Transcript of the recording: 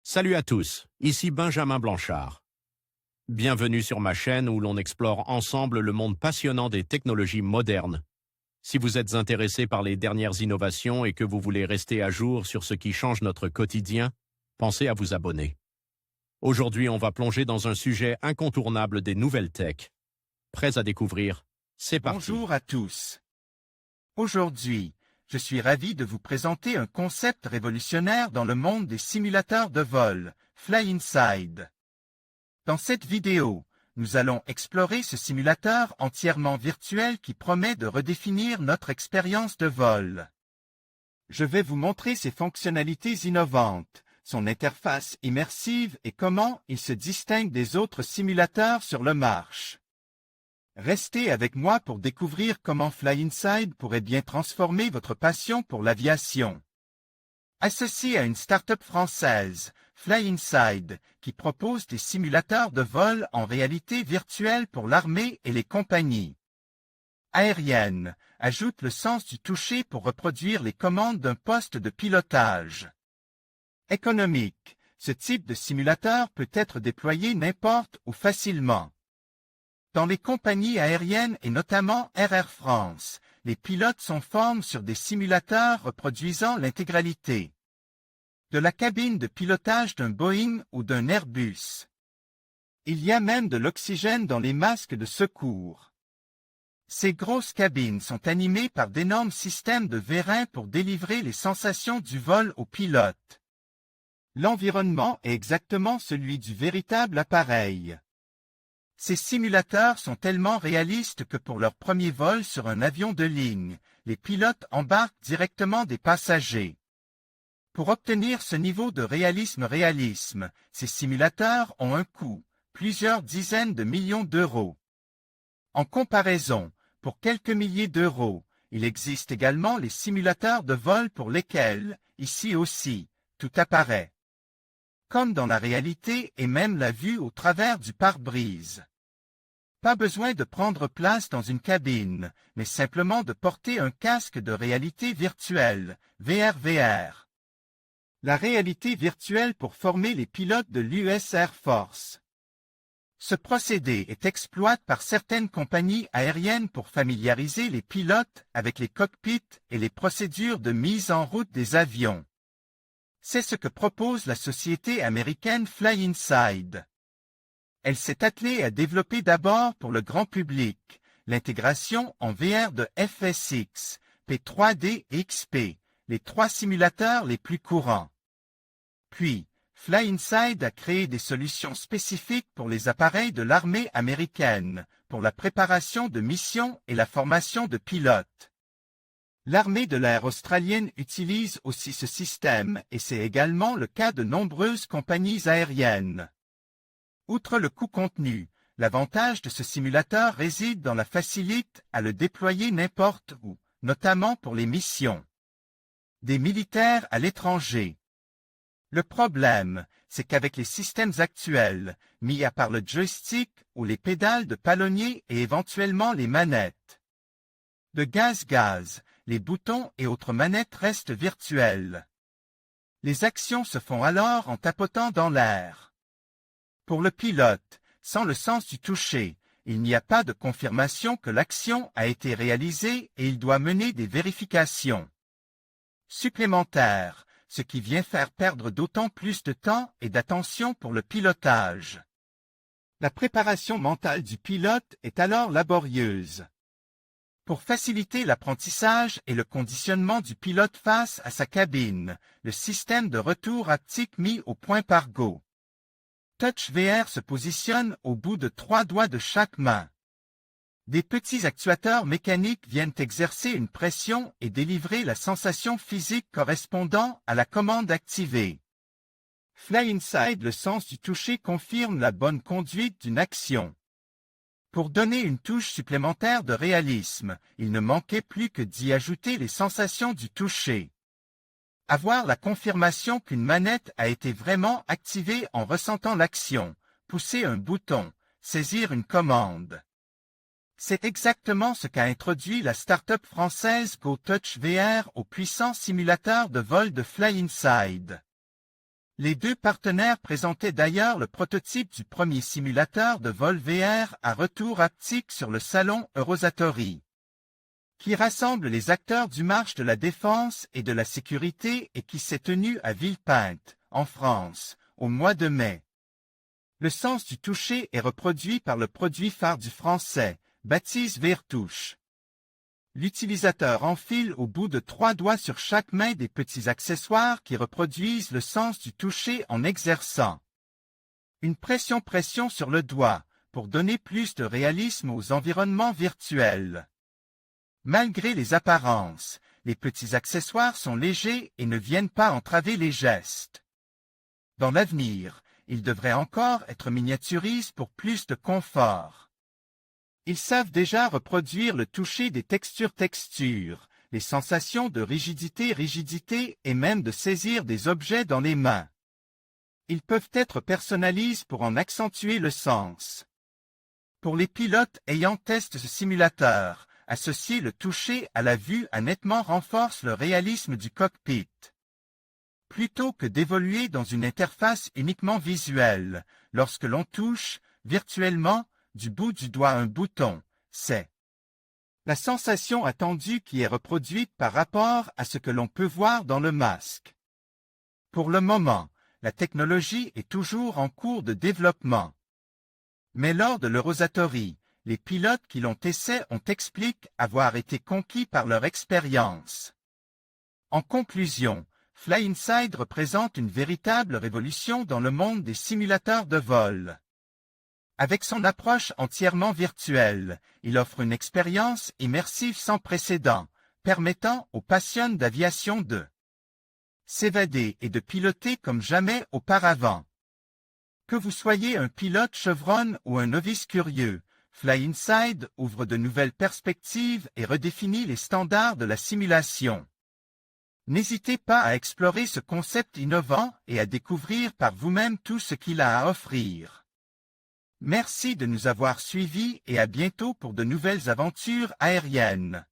Salut à tous, ici Benjamin Blanchard. Bienvenue sur ma chaîne où l'on explore ensemble le monde passionnant des technologies modernes. Si vous êtes intéressé par les dernières innovations et que vous voulez rester à jour sur ce qui change notre quotidien, pensez à vous abonner. Aujourd'hui, on va plonger dans un sujet incontournable des nouvelles tech. Prêts à découvrir? C'est parti. Bonjour à tous. Aujourd'hui, je suis ravi de vous présenter un concept révolutionnaire dans le monde des simulateurs de vol, Fly Inside. Dans cette vidéo, nous allons explorer ce simulateur entièrement virtuel qui promet de redéfinir notre expérience de vol. Je vais vous montrer ses fonctionnalités innovantes, son interface immersive et comment il se distingue des autres simulateurs sur le marché. Restez avec moi pour découvrir comment Fly Inside pourrait bien transformer votre passion pour l'aviation. Associé à une start-up française, Fly Inside, qui propose des simulateurs de vol en réalité virtuelle pour l'armée et les compagnies aériennes, ajoute le sens du toucher pour reproduire les commandes d'un poste de pilotage. Économique, ce type de simulateur peut être déployé n'importe où facilement. Dans les compagnies aériennes et notamment Air France, les pilotes sont formés sur des simulateurs reproduisant l'intégralité de la cabine de pilotage d'un Boeing ou d'un Airbus. Il y a même de l'oxygène dans les masques de secours. Ces grosses cabines sont animées par d'énormes systèmes de vérins pour délivrer les sensations du vol aux pilotes. L'environnement est exactement celui du véritable appareil. Ces simulateurs sont tellement réalistes que pour leur premier vol sur un avion de ligne, les pilotes embarquent directement des passagers. Pour obtenir ce niveau de réalisme, ces simulateurs ont un coût, plusieurs dizaines de millions d'euros. En comparaison, pour quelques milliers d'euros, il existe également les simulateurs de vol pour lesquels, ici aussi, tout apparaît comme dans la réalité et même la vue au travers du pare-brise. Pas besoin de prendre place dans une cabine, mais simplement de porter un casque de réalité virtuelle, VRVR. La réalité virtuelle pour former les pilotes de l'US Air Force. Ce procédé est exploité par certaines compagnies aériennes pour familiariser les pilotes avec les cockpits et les procédures de mise en route des avions. C'est ce que propose la société américaine Fly Inside. Elle s'est attelée à développer d'abord pour le grand public l'intégration en VR de FSX, P3D et XP, les trois simulateurs les plus courants. Puis, Fly Inside a créé des solutions spécifiques pour les appareils de l'armée américaine, pour la préparation de missions et la formation de pilotes. L'armée de l'air australienne utilise aussi ce système et c'est également le cas de nombreuses compagnies aériennes. Outre le coût contenu, l'avantage de ce simulateur réside dans la facilité à le déployer n'importe où, notamment pour les missions des militaires à l'étranger. Le problème, c'est qu'avec les systèmes actuels, mis à part le joystick ou les pédales de palonnier et éventuellement les manettes de gaz, les boutons et autres manettes restent virtuelles. Les actions se font alors en tapotant dans l'air. Pour le pilote, sans le sens du toucher, il n'y a pas de confirmation que l'action a été réalisée et il doit mener des vérifications supplémentaires, ce qui vient faire perdre d'autant plus de temps et d'attention pour le pilotage. La préparation mentale du pilote est alors laborieuse. Pour faciliter l'apprentissage et le conditionnement du pilote face à sa cabine, le système de retour haptique mis au point par Go TouchVR se positionne au bout de 3 doigts de chaque main. Des petits actuateurs mécaniques viennent exercer une pression et délivrer la sensation physique correspondant à la commande activée. Fly Inside, le sens du toucher confirme la bonne conduite d'une action. Pour donner une touche supplémentaire de réalisme, il ne manquait plus que d'y ajouter les sensations du toucher. Avoir la confirmation qu'une manette a été vraiment activée en ressentant l'action, pousser un bouton, saisir une commande. C'est exactement ce qu'a introduit la start-up française GoTouchVR au puissant simulateur de vol de Fly Inside. Les deux partenaires présentaient d'ailleurs le prototype du premier simulateur de vol VR à retour haptique sur le salon Eurosatory, qui rassemble les acteurs du marché de la défense et de la sécurité et qui s'est tenu à Villepinte, en France, au mois de mai. Le sens du toucher est reproduit par le produit phare du français, Baptise Vertouche. L'utilisateur enfile au bout de 3 doigts sur chaque main des petits accessoires qui reproduisent le sens du toucher en exerçant une pression sur le doigt pour donner plus de réalisme aux environnements virtuels. Malgré les apparences, les petits accessoires sont légers et ne viennent pas entraver les gestes. Dans l'avenir, ils devraient encore être miniaturisés pour plus de confort. Ils savent déjà reproduire le toucher des textures, les sensations de rigidité et même de saisir des objets dans les mains. Ils peuvent être personnalisés pour en accentuer le sens. Pour les pilotes ayant testé ce simulateur, associer le toucher à la vue nettement renforce le réalisme du cockpit. Plutôt que d'évoluer dans une interface uniquement visuelle, lorsque l'on touche, virtuellement, du bout du doigt un bouton, c'est la sensation attendue qui est reproduite par rapport à ce que l'on peut voir dans le masque. Pour le moment, la technologie est toujours en cours de développement. Mais lors de l'Eurosatory, les pilotes qui l'ont essayé ont expliqué avoir été conquis par leur expérience. En conclusion, Fly Inside représente une véritable révolution dans le monde des simulateurs de vol. Avec son approche entièrement virtuelle, il offre une expérience immersive sans précédent, permettant aux passionnés d'aviation de s'évader et de piloter comme jamais auparavant. Que vous soyez un pilote chevron ou un novice curieux, Fly Inside ouvre de nouvelles perspectives et redéfinit les standards de la simulation. N'hésitez pas à explorer ce concept innovant et à découvrir par vous-même tout ce qu'il a à offrir. Merci de nous avoir suivis et à bientôt pour de nouvelles aventures aériennes.